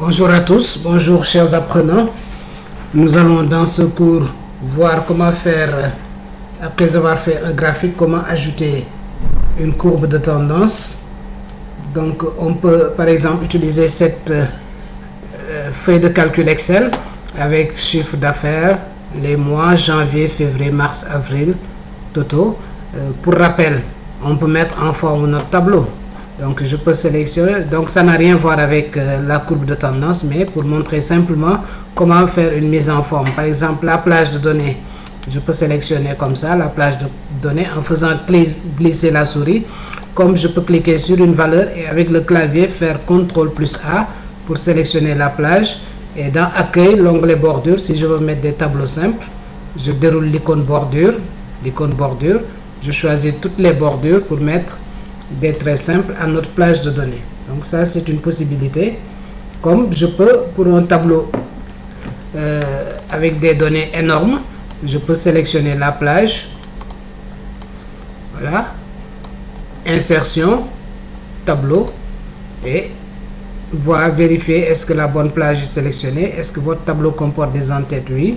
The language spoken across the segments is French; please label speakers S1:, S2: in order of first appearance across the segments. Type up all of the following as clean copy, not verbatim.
S1: Bonjour à tous, bonjour chers apprenants. Nous allons dans ce cours voir comment faire, après avoir fait un graphique, comment ajouter une courbe de tendance. Donc on peut par exemple utiliser cette feuille de calcul Excel avec chiffre d'affaires, les mois janvier, février, mars, avril, totaux. Pour rappel, on peut mettre en forme notre tableau. Donc je peux sélectionner, donc ça n'a rien à voir avec la courbe de tendance, mais pour montrer simplement comment faire une mise en forme. Par exemple, la plage de données, je peux sélectionner comme ça, la plage de données en faisant glisser la souris. Comme je peux cliquer sur une valeur et avec le clavier faire CTRL plus A pour sélectionner la plage. Et dans Accueil, l'onglet bordure, si je veux mettre des tableaux simples, je déroule l'icône bordure, je choisis toutes les bordures pour mettre des traits simples à notre plage de données. Donc ça c'est une possibilité. Comme je peux pour un tableau avec des données énormes, je peux sélectionner la plage, voilà, insertion, tableau, et vérifier est-ce que la bonne plage est sélectionnée, est-ce que votre tableau comporte des entêtes, oui,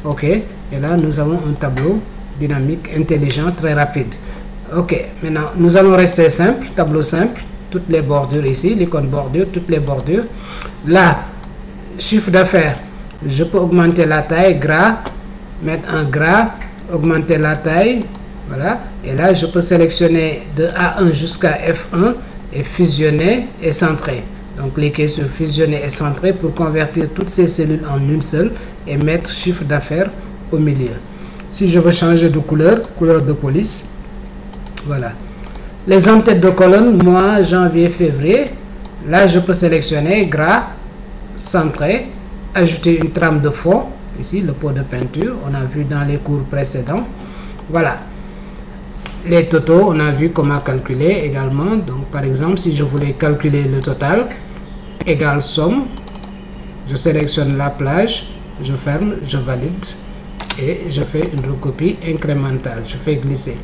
S1: ok, et là nous avons un tableau dynamique, intelligent, très rapide. Ok, maintenant nous allons rester simple, tableau simple, toutes les bordures ici, l'icône bordure, toutes les bordures. Là, chiffre d'affaires, je peux augmenter la taille, gras, mettre un gras, augmenter la taille, voilà. Et là, je peux sélectionner de A1 jusqu'à F1 et fusionner et centrer. Donc, cliquez sur fusionner et centrer pour convertir toutes ces cellules en une seule et mettre chiffre d'affaires au milieu. Si je veux changer de couleur, couleur de police, voilà. Les entêtes de colonne, mois, janvier, février. Là, je peux sélectionner gras, centrer, ajouter une trame de fond. Ici, le pot de peinture, on a vu dans les cours précédents. Voilà. Les totaux, on a vu comment calculer également. Donc, par exemple, si je voulais calculer le total, égale somme, je sélectionne la plage, je ferme, je valide et je fais une recopie incrémentale. Je fais glisser.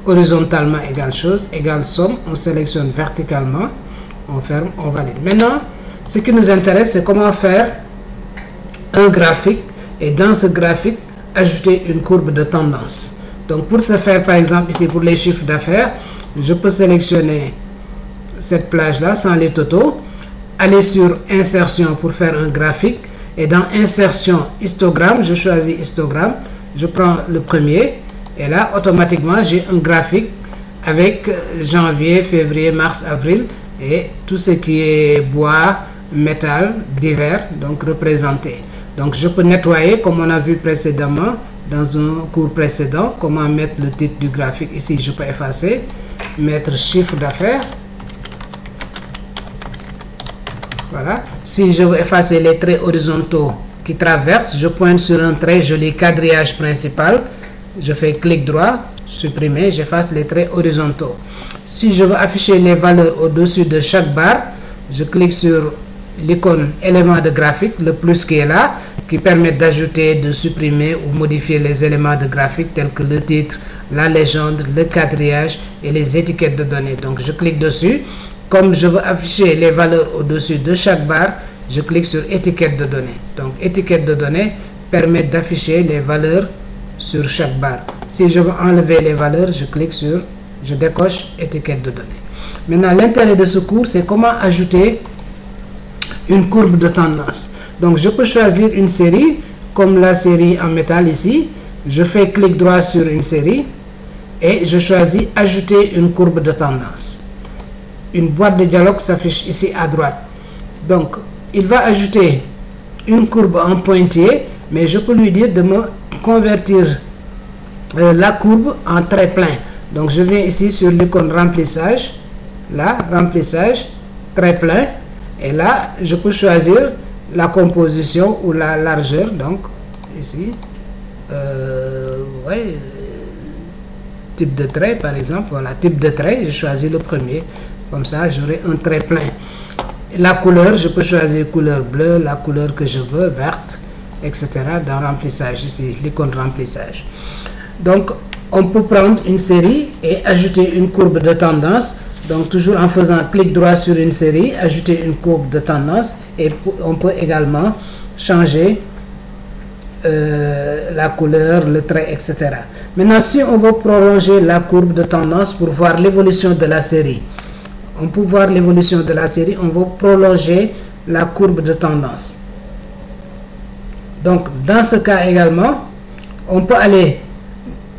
S1: Horizontalement égale chose, égale somme, on sélectionne verticalement, on ferme, on valide. Maintenant, ce qui nous intéresse, c'est comment faire un graphique et dans ce graphique, ajouter une courbe de tendance. Donc, pour ce faire, par exemple, ici pour les chiffres d'affaires, je peux sélectionner cette plage-là sans les totaux, aller sur insertion pour faire un graphique et dans insertion histogramme, je choisis histogramme, je prends le premier. Et là, automatiquement, j'ai un graphique avec janvier, février, mars, avril et tout ce qui est bois, métal, divers, donc représenté. Donc, je peux nettoyer comme on a vu précédemment dans un cours précédent, comment mettre le titre du graphique. Ici, je peux effacer, mettre chiffre d'affaires. Voilà. Si je veux effacer les traits horizontaux qui traversent, je pointe sur un trait, je lis quadrillage principal. Je fais clic droit, supprimer, j'efface les traits horizontaux. Si je veux afficher les valeurs au-dessus de chaque barre, je clique sur l'icône élément de graphique, le plus qui est là, qui permet d'ajouter, de supprimer ou modifier les éléments de graphique tels que le titre, la légende, le quadrillage et les étiquettes de données. Donc je clique dessus. Comme je veux afficher les valeurs au-dessus de chaque barre, je clique sur étiquette de données. Donc étiquette de données permet d'afficher les valeurs sur chaque barre. Si je veux enlever les valeurs, je décoche étiquette de données. Maintenant, l'intérêt de ce cours, c'est comment ajouter une courbe de tendance. Donc, je peux choisir une série, comme la série en métal ici. Je fais clic droit sur une série et je choisis ajouter une courbe de tendance. Une boîte de dialogue s'affiche ici à droite. Donc, il va ajouter une courbe en pointillé, mais je peux lui dire de me convertir la courbe en trait plein. Donc je viens ici sur l'icône remplissage, là, remplissage, trait plein, et là je peux choisir la composition ou la largeur. Donc ici, ouais, type de trait par exemple, voilà, type de trait, je choisis le premier, comme ça j'aurai un trait plein. La couleur, je peux choisir couleur bleue, la couleur que je veux, verte, etc. dans remplissage, ici l'icône remplissage. Donc on peut prendre une série et ajouter une courbe de tendance Donc toujours en faisant clic droit sur une série, ajouter une courbe de tendance, et on peut également changer la couleur, le trait, etc. Maintenant, si on veut prolonger la courbe de tendance pour voir l'évolution de la série, on peut voir l'évolution de la série, on veut prolonger la courbe de tendance. Donc dans ce cas également, on peut aller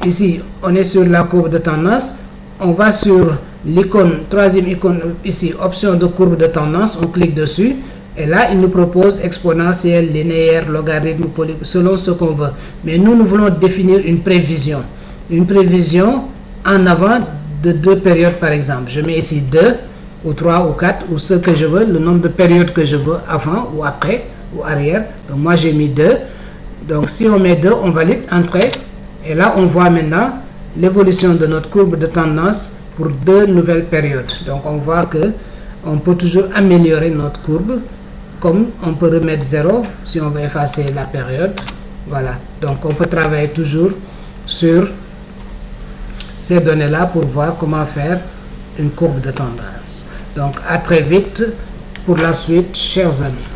S1: ici, on est sur la courbe de tendance, on va sur l'icône, troisième icône ici, option de courbe de tendance, on clique dessus, et là il nous propose exponentielle, linéaire, logarithme, selon ce qu'on veut. Mais nous voulons définir une prévision en avant de 2 périodes par exemple. Je mets ici 2 ou 3 ou 4 ou ce que je veux, le nombre de périodes que je veux, avant ou après ou arrière. Donc moi j'ai mis 2. Donc si on met 2, on valide, entrée, et là on voit maintenant l'évolution de notre courbe de tendance pour 2 nouvelles périodes. Donc on voit que on peut toujours améliorer notre courbe, comme on peut remettre 0 si on veut effacer la période. Voilà, donc on peut travailler toujours sur ces données là pour voir comment faire une courbe de tendance. Donc à très vite pour la suite, chers amis.